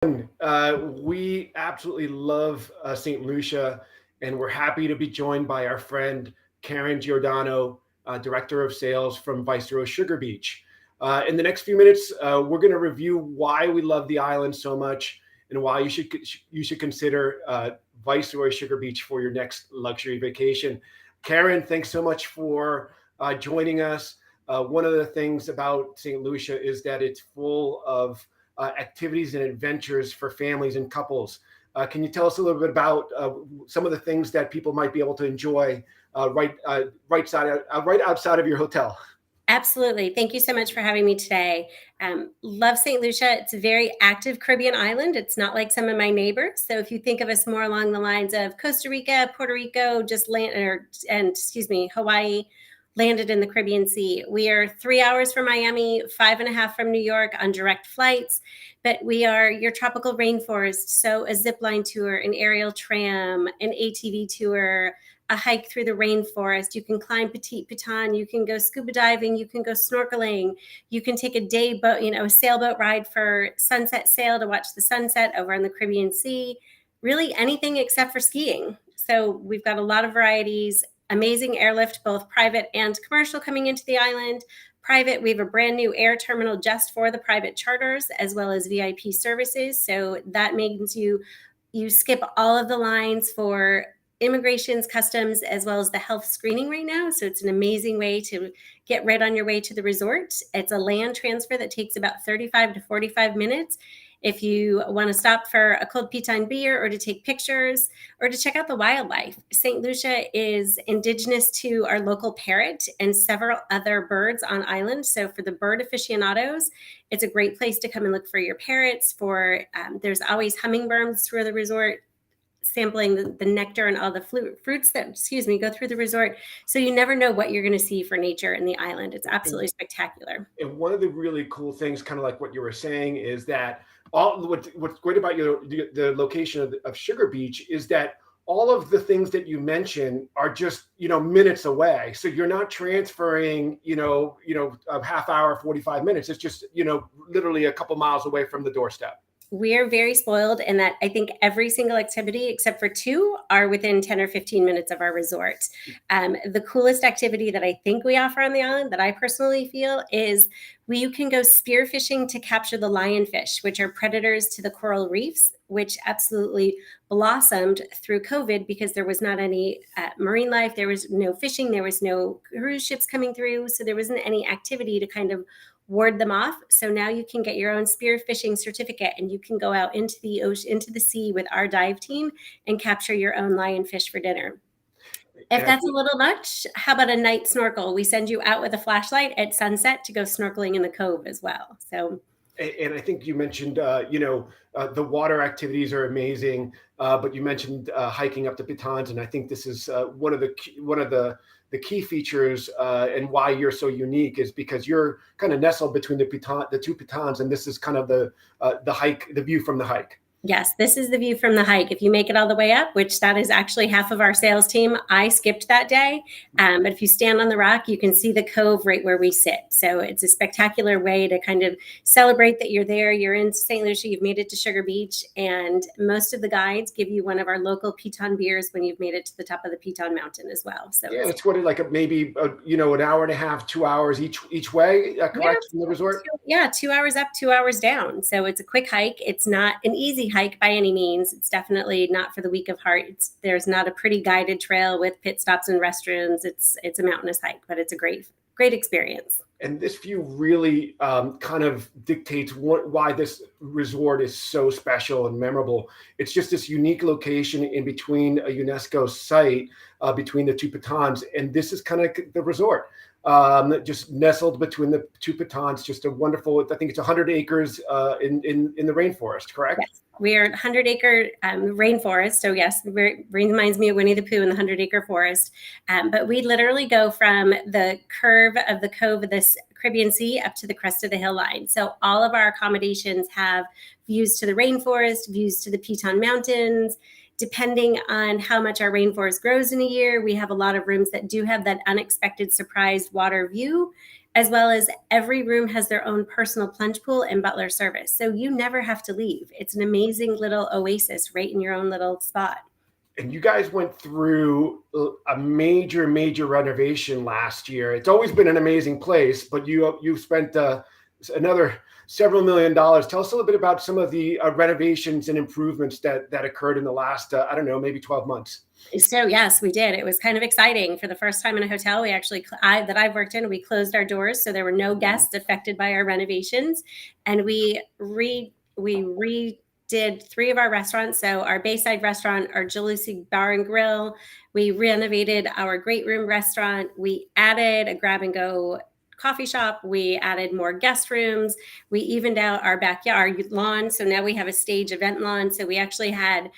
We absolutely love St. Lucia, and we're happy to be joined by our friend Karen Girodano, Director of Sales from Viceroy Sugar Beach. In the next few minutes, we're going to review why we love the island so much and why you should consider Viceroy Sugar Beach for your next luxury vacation. Karen, thanks so much for joining us. One of the things about St. Lucia is that it's full of activities and adventures for families and couples. Can you tell us a little bit about some of the things that people might be able to enjoy right outside of your hotel? Absolutely. Thank you so much for having me today. Love St. Lucia. It's a very active Caribbean island. It's not like some of my neighbors. So if you think of us more along the lines of Costa Rica, Puerto Rico, Hawaii, landed in the Caribbean Sea. We are 3 hours from Miami, 5.5 from New York on direct flights, but we are your tropical rainforest. So a zip line tour, an aerial tram, an ATV tour, a hike through the rainforest. You can climb Petit Piton. You can go scuba diving. You can go snorkeling. You can take a day boat, a sailboat ride for sunset sail to watch the sunset over in the Caribbean Sea. Really anything except for skiing. So we've got a lot of varieties. Amazing airlift, both private and commercial, coming into the island. Private, we have a brand new air terminal just for the private charters, as well as VIP services. So that means you skip all of the lines for immigrations, customs, as well as the health screening right now. So it's an amazing way to get right on your way to the resort. It's a land transfer that takes about 35 to 45 minutes. If you want to stop for a cold piton beer or to take pictures or to check out the wildlife, St. Lucia is indigenous to our local parrot and several other birds on island. So for the bird aficionados, it's a great place to come and look for your parrots. There's always hummingbirds through the resort, sampling the nectar and all the fruits that, go through the resort. So you never know what you're going to see for nature in the island. It's absolutely spectacular. And one of the really cool things, kind of like what you were saying, is that what's great about the location of Sugar Beach is that all of the things that you mentioned are just minutes away. So you're not transferring a half hour, 45 minutes. It's just literally a couple miles away from the doorstep. We're very spoiled in that I think every single activity except for two are within 10 or 15 minutes of our resort. The coolest activity that I think we offer on the island, that I personally feel, is you can go spearfishing to capture the lionfish, which are predators to the coral reefs, which absolutely blossomed through COVID because there was not any marine life. There was no fishing. There was no cruise ships coming through. So there wasn't any activity to kind of ward them off. So now you can get your own spearfishing certificate and you can go out into the ocean, into the sea with our dive team and capture your own lionfish for dinner. If that's a little much, how about a night snorkel? We send you out with a flashlight at sunset to go snorkeling in the cove as well. And I think you mentioned, the water activities are amazing, but you mentioned hiking up the Pitons, and I think this is one of the key features and why you're so unique is because you're kind of nestled between the two Pitons, and this is kind of the hike, the view from the hike. Yes, this is the view from the hike. If you make it all the way up, which that is actually half of our sales team, I skipped that day. But if you stand on the rock, you can see the cove right where we sit. So it's a spectacular way to kind of celebrate that you're there. You're in St. Lucia, you've made it to Sugar Beach, and most of the guides give you one of our local Piton beers when you've made it to the top of the Piton Mountain as well. So yeah, it's maybe an hour and a half, 2 hours each way, correct, from the resort? 2 hours up, 2 hours down. So it's a quick hike. It's not an easy hike by any means. It's definitely not for the weak of heart. There's not a pretty guided trail with pit stops and restrooms. It's a mountainous hike, but it's a great experience. And this view really kind of dictates why this resort is so special and memorable. It's just this unique location in between a UNESCO site, between the two Pitons, and this is kind of the resort. Just nestled between the two Pitons, just a wonderful, I think it's 100 acres in the rainforest, correct? Yes. We are 100-acre rainforest. So yes, it reminds me of Winnie the Pooh in the 100-acre forest. But we literally go from the curve of the cove of this Caribbean Sea up to the crest of the hill line. So all of our accommodations have views to the rainforest, views to the Piton Mountains. Depending on how much our rainforest grows in a year, we have a lot of rooms that do have that unexpected surprised water view. as well as every room has their own personal plunge pool and butler service. So you never have to leave. It's an amazing little oasis right in your own little spot. And you guys went through a major renovation last year. It's always been an amazing place, but you spent another several $1,000,000. Tell us a little bit about some of the renovations and improvements that occurred in the last, I don't know, maybe 12 months. So yes, we did. It was kind of exciting. For the first time in a hotel, we actually, that I've worked in, we closed our doors, so there were no guests affected by our renovations, and we redid 3 of our restaurants. So our Bayside Restaurant, our Jalusi Bar and Grill, we renovated our Great Room Restaurant. We added a grab and go coffee shop. We added more guest rooms. We evened out our backyard lawn. So now we have a stage event lawn. So we actually had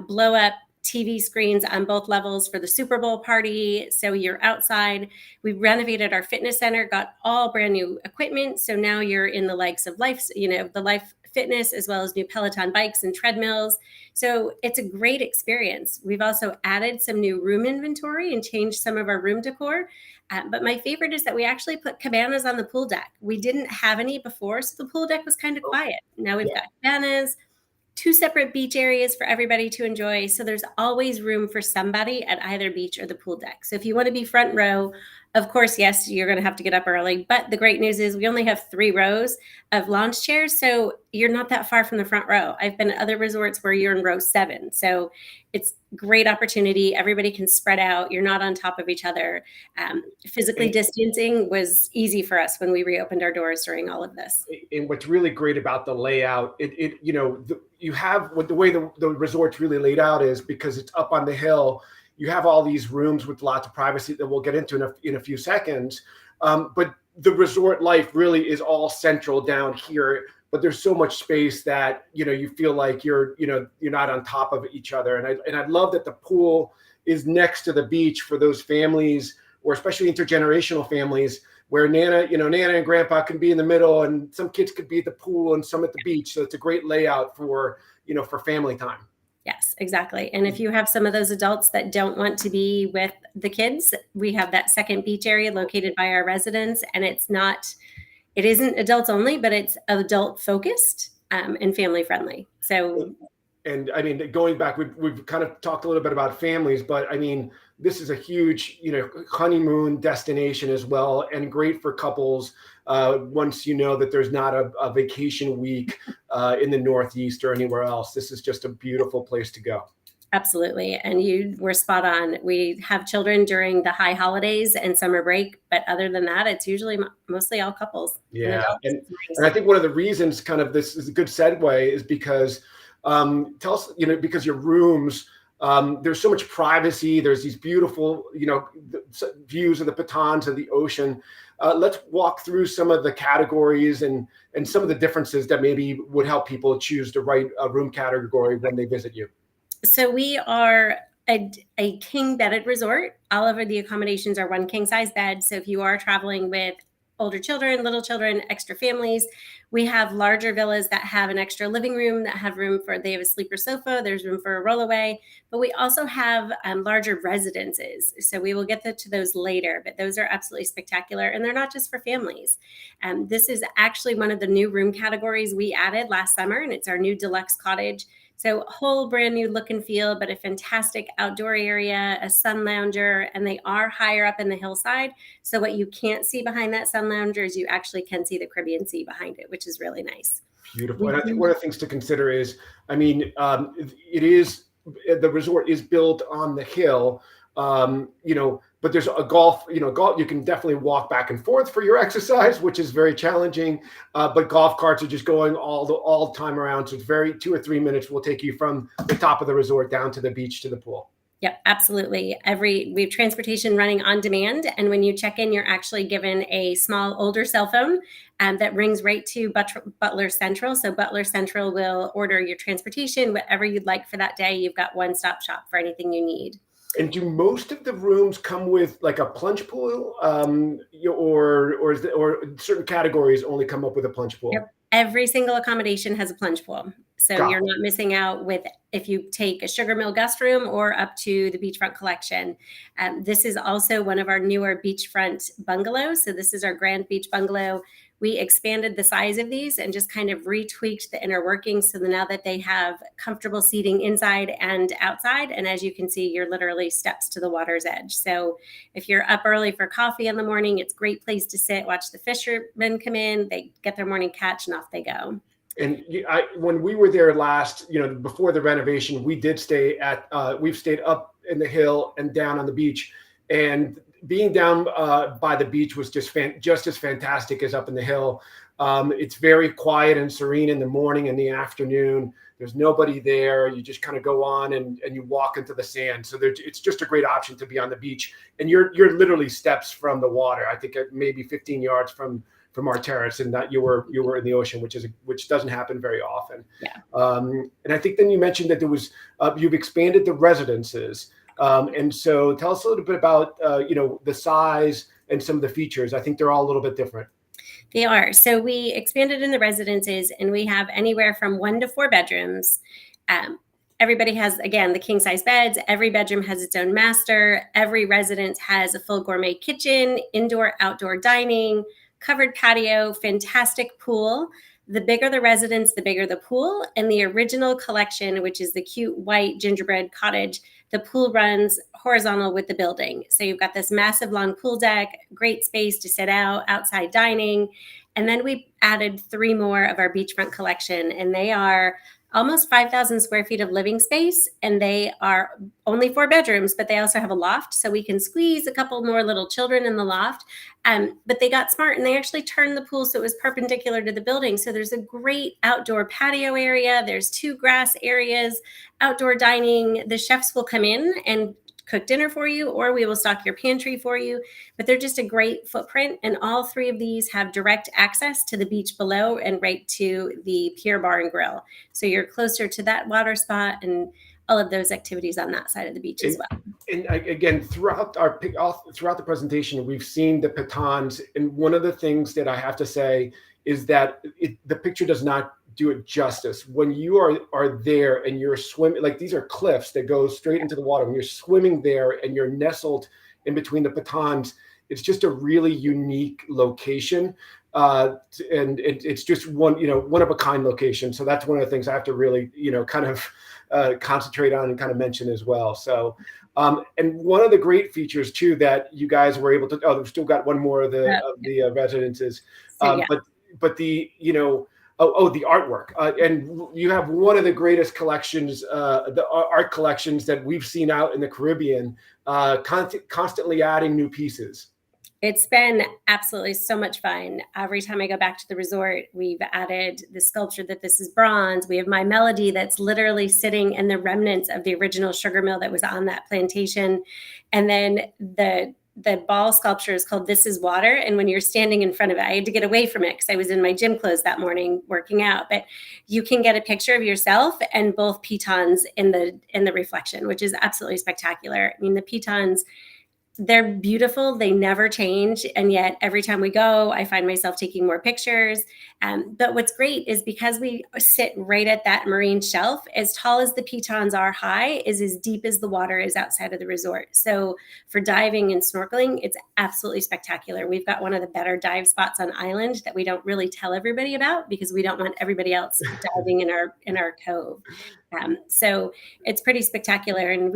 blow up TV screens on both levels for the Super Bowl party. So you're outside. We renovated our fitness center, got all brand new equipment. So now you're in the likes of the Life Fitness, as well as new Peloton bikes and treadmills. So it's a great experience. We've also added some new room inventory and changed some of our room decor. But my favorite is that we actually put cabanas on the pool deck. We didn't have any before, so the pool deck was kind of quiet. Now we've got cabanas, 2 separate beach areas for everybody to enjoy. So there's always room for somebody at either beach or the pool deck. So if you want to be front row, of course, yes, you're going to have to get up early. But the great news is we only have 3 rows of lounge chairs. So you're not that far from the front row. I've been at other resorts where you're in row 7. So it's great opportunity. Everybody can spread out. You're not on top of each other. Physically distancing was easy for us when we reopened our doors during all of this. And what's really great about the layout, you have the way the resort's really laid out is because it's up on the hill. You have all these rooms with lots of privacy that we'll get into in a few seconds. But the resort life really is all central down here. But there's so much space that you feel like you're not on top of each other. And I love that the pool is next to the beach for those families, or especially intergenerational families, where Nana and Grandpa can be in the middle, and some kids could be at the pool and some at the beach. So it's a great layout for family time. Yes, exactly. And if you have some of those adults that don't want to be with the kids, we have that second beach area located by our residents, and it isn't adults only, but it's adult focused and family friendly. So, and I mean, going back, we've kind of talked a little bit about families, but I mean, this is a huge, honeymoon destination as well, and great for couples. Once you know that there's not a vacation week in the Northeast or anywhere else, this is just a beautiful place to go. Absolutely. And you were spot on. We have children during the high holidays and summer break, but other than that, it's usually mostly all couples. Yeah. And I think one of the reasons this is a good segue is because tell us, because your rooms, there's so much privacy. There's these beautiful, views of the Pitons of the ocean. Let's walk through some of the categories and some of the differences that maybe would help people choose the right room category when they visit you. So we are a king bedded resort. All of the accommodations are 1 king size bed. So if you are traveling with older children, little children, extra families, we have larger villas that have an extra living room, they have a sleeper sofa, there's room for a rollaway, but we also have larger residences. So we will get to those later, but those are absolutely spectacular. And they're not just for families. This is actually one of the new room categories we added last summer, and it's our new deluxe cottage. So whole brand new look and feel, but a fantastic outdoor area, a sun lounger, and they are higher up in the hillside. So what you can't see behind that sun lounger is you actually can see the Caribbean Sea behind it, which is really nice. Beautiful. And I think one of the things to consider is, the resort is built on the hill, but there's a golf, you can definitely walk back and forth for your exercise, which is very challenging. But golf carts are just going all time around. So it's 2 or 3 minutes will take you from the top of the resort down to the beach to the pool. Yep, absolutely. We have transportation running on demand. And when you check in, you're actually given a small older cell phone that rings right to Butler Central. So Butler Central will order your transportation, whatever you'd like for that day. You've got one-stop shop for anything you need. And do most of the rooms come with like a plunge pool, or certain categories only come up with a plunge pool? Yep. Every single accommodation has a plunge pool. So Got you're it. not missing out with if you take a Sugar Mill guest room or up to the beachfront collection. This is also one of our newer beachfront bungalows. So this is our Grand Beach bungalow. We expanded the size of these and just kind of retweaked the inner workings so that now that they have comfortable seating inside and outside. And as you can see, you're literally steps to the water's edge. So if you're up early for coffee in the morning, it's a great place to sit, watch the fishermen come in, they get their morning catch and off they go. And when we were there last, before the renovation, we did stay we've stayed up in the hill and down on the beach. And being down by the beach was just as fantastic as up in the hill. It's very quiet and serene in the morning and the afternoon. There's nobody there. You just kind of go on and you walk into the sand. So it's just a great option to be on the beach. And you're literally steps from the water. I think maybe 15 yards from our terrace, and that you were in the ocean, which doesn't happen very often. Yeah. And I think then you mentioned that there was you've expanded the residences, and so tell us a little bit about the size and some of the features. I think they're all a little bit different. They are. So we expanded in the residences, and we have anywhere from 1 to 4 bedrooms. Everybody has, again, the king size beds. Every bedroom has its own master. Every residence has a full gourmet kitchen, indoor, outdoor dining, covered patio, fantastic pool. The bigger the residence, the bigger the pool. And the original collection, which is the cute white gingerbread cottage, the pool runs horizontal with the building. So you've got this massive long pool deck, great space to sit out, outside dining. And then we added 3 more of our beachfront collection, and they are almost 5,000 square feet of living space, and they are only 4 bedrooms, but they also have a loft, so we can squeeze a couple more little children in the loft. But they got smart, and they actually turned the pool so it was perpendicular to the building. So there's a great outdoor patio area. There's 2 grass areas, outdoor dining. The chefs will come in and cook dinner for you, or we will stock your pantry for you. But they're just a great footprint. And all 3 of these have direct access to the beach below and right to the pier bar and grill. So you're closer to that water spot and all of those activities on that side of the beach as well. And again, throughout the presentation, we've seen the pitons. And one of the things that I have to say is that the picture does not do it justice. When you are there and you're swimming, like these are cliffs that go straight into the water. When you're swimming there and you're nestled in between the pitons, it's just a really unique location. And it's just one of a kind location. So that's one of the things I have to really, kind of concentrate on and kind of mention as well. So, and one of the great features too, that you guys were able to, we've still got one more of the residences, but the, the artwork. And you have one of the greatest collections, the art collections that we've seen out in the Caribbean, constantly adding new pieces. It's been absolutely so much fun. Every time I go back to the resort, we've added the sculpture that this is bronze. We have my melody that's literally sitting in the remnants of the original sugar mill that was on that plantation. And then the ball sculpture is called This Is Water. And when you're standing in front of it, I had to get away from it because I was in my gym clothes that morning working out. But you can get a picture of yourself and both pitons in the reflection, which is absolutely spectacular. I mean, the pitons, they're beautiful. They never change. And yet every time we go, I find myself taking more pictures. But what's great is because we sit right at that marine shelf, as tall as the pitons are high, is as deep as the water is outside of the resort. So for diving and snorkeling, it's absolutely spectacular. We've got one of the better dive spots on island that we don't really tell everybody about because we don't want everybody else diving in our cove. So it's pretty spectacular. And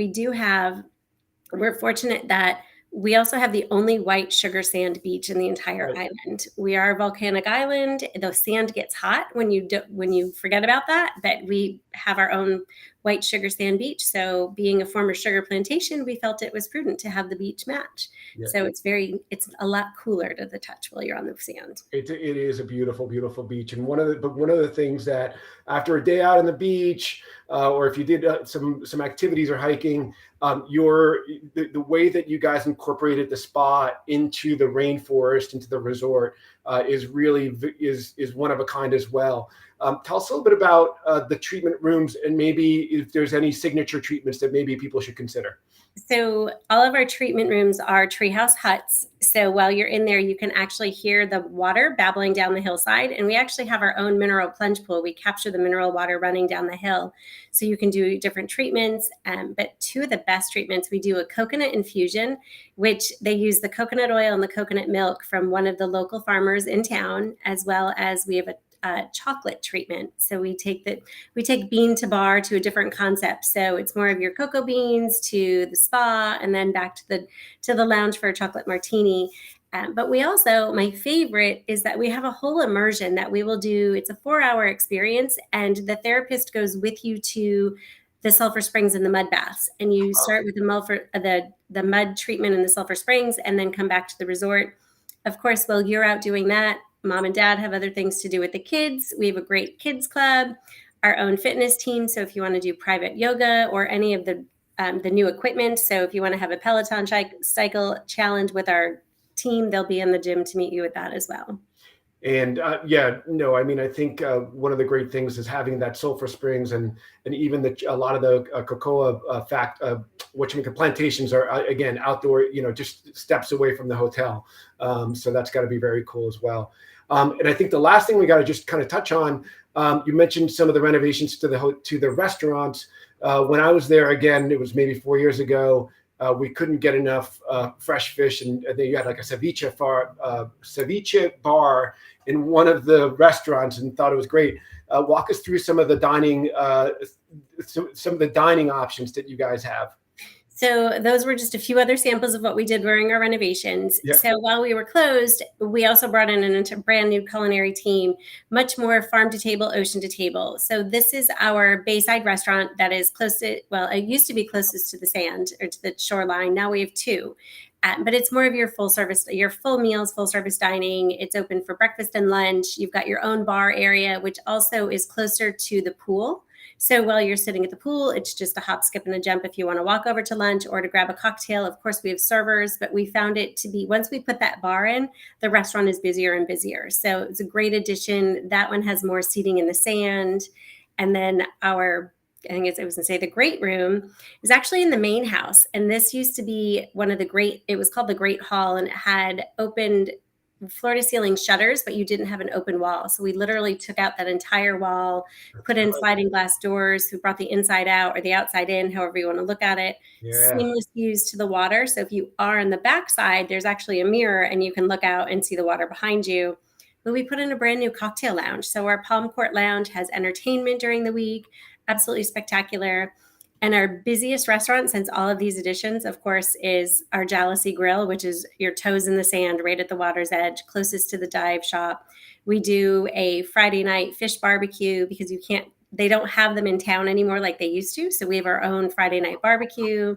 we're fortunate that we also have the only white sugar sand beach in the entire island. We are a volcanic island. The sand gets hot when you forget about that, but we have our own white sugar sand beach. So being a former sugar plantation, we felt it was prudent to have the beach match. Yeah. So it's a lot cooler to the touch while you're on the sand. It is a beautiful, beautiful beach. And one of the things that after a day out on the beach, or if you did some activities or hiking, the way that you guys incorporated the spa into the rainforest, into the resort, is really is one of a kind as well. Tell us a little bit about the treatment rooms, and maybe if there's any signature treatments that maybe people should consider. So all of our treatment rooms are treehouse huts. So while you're in there, you can actually hear the water babbling down the hillside. And we actually have our own mineral plunge pool. We capture the mineral water running down the hill. So you can do different treatments. But two of the best treatments, we do a coconut infusion, which they use the coconut oil and the coconut milk from one of the local farmers in town, as well as we have a chocolate treatment. So we take bean to bar to a different concept. So it's more of your cocoa beans to the spa, and then back to the lounge for a chocolate martini. But we also, my favorite is that we have a whole immersion that we will do. It's a 4-hour experience, and the therapist goes with you to the sulfur springs and the mud baths. And you start with the mud treatment in the sulfur springs, and then come back to the resort. Of course, while you're out doing that, mom and dad have other things to do with the kids. We have a great kids club, our own fitness team. So if you want to do private yoga or any of the new equipment, so if you want to have a Peloton cycle challenge with our team, they'll be in the gym to meet you with that as well. And I think one of the great things is having that sulfur springs, and even a lot of the cocoa plantations are again outdoor, just steps away from the hotel. So that's got to be very cool as well. And I think the last thing we got to just kind of touch on, you mentioned some of the renovations to the restaurants. When I was there, again, it was maybe 4 years ago. We couldn't get enough fresh fish, and then you had like a ceviche bar in one of the restaurants, and thought it was great. Walk us through some of the dining options that you guys have. So those were just a few other samples of what we did during our renovations. Yeah. So while we were closed, we also brought in a brand new culinary team, much more farm to table, ocean to table. So this is our Bayside Restaurant that is it used to be closest to the sand or to the shoreline. Now we have two. But it's more of your full meals, full service dining. It's open for breakfast and lunch. You've got your own bar area, which also is closer to the pool. So while you're sitting at the pool, it's just a hop, skip, and a jump if you want to walk over to lunch or to grab a cocktail. Of course, we have servers, but we found it to be, once we put that bar in, the restaurant is busier and busier. So it's a great addition. That one has more seating in the sand. And then the great room is actually in the main house. And this used to be it was called the Great Hall, and it had opened floor to ceiling shutters, but you didn't have an open wall. So we literally took out that entire wall, put in sliding glass doors, who brought the inside out or the outside in, however you want to look at it. Yeah. Seamless views to the water. So if you are on the backside, there's actually a mirror and you can look out and see the water behind you. But we put in a brand new cocktail lounge. So our Palm Court Lounge has entertainment during the week. Absolutely spectacular. And our busiest restaurant since all of these additions, of course, is our Jalousie Grill, which is your toes in the sand right at the water's edge, closest to the dive shop. We do a Friday night fish barbecue because they don't have them in town anymore like they used to. So we have our own Friday night barbecue.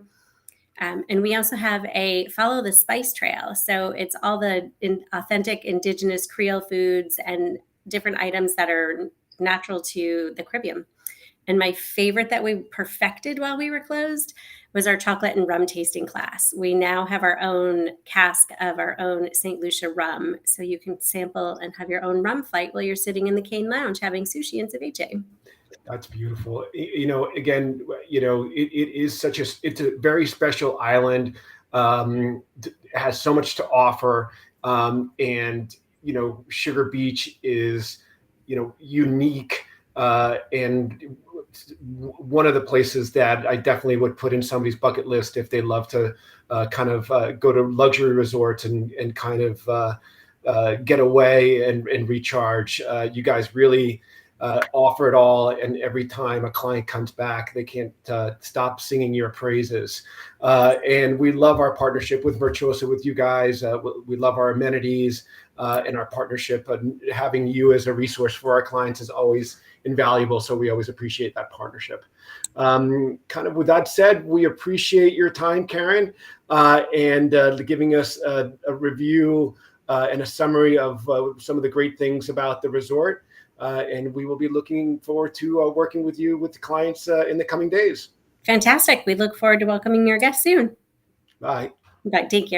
And we also have a Follow the Spice Trail. So it's all the authentic indigenous Creole foods and different items that are natural to the Caribbean. And my favorite that we perfected while we were closed was our chocolate and rum tasting class. We now have our own cask of our own Saint Lucia rum. So you can sample and have your own rum flight while you're sitting in the Cane Lounge having sushi and ceviche. That's beautiful. Again, it's a very special island. Has so much to offer. And Sugar Beach is, unique. And one of the places that I definitely would put in somebody's bucket list if they love to go to luxury resorts and kind of get away and recharge. You guys really offer it all, and every time a client comes back, they can't stop singing your praises. And we love our partnership with Virtuoso, with you guys. We love our amenities and our partnership. Having you as a resource for our clients is always invaluable. So we always appreciate that partnership. Kind of with that said, we appreciate your time, Karen, and giving us a review and a summary of some of the great things about the resort. And we will be looking forward to working with you with the clients in the coming days. Fantastic. We look forward to welcoming your guests soon. Bye. Bye. Take care.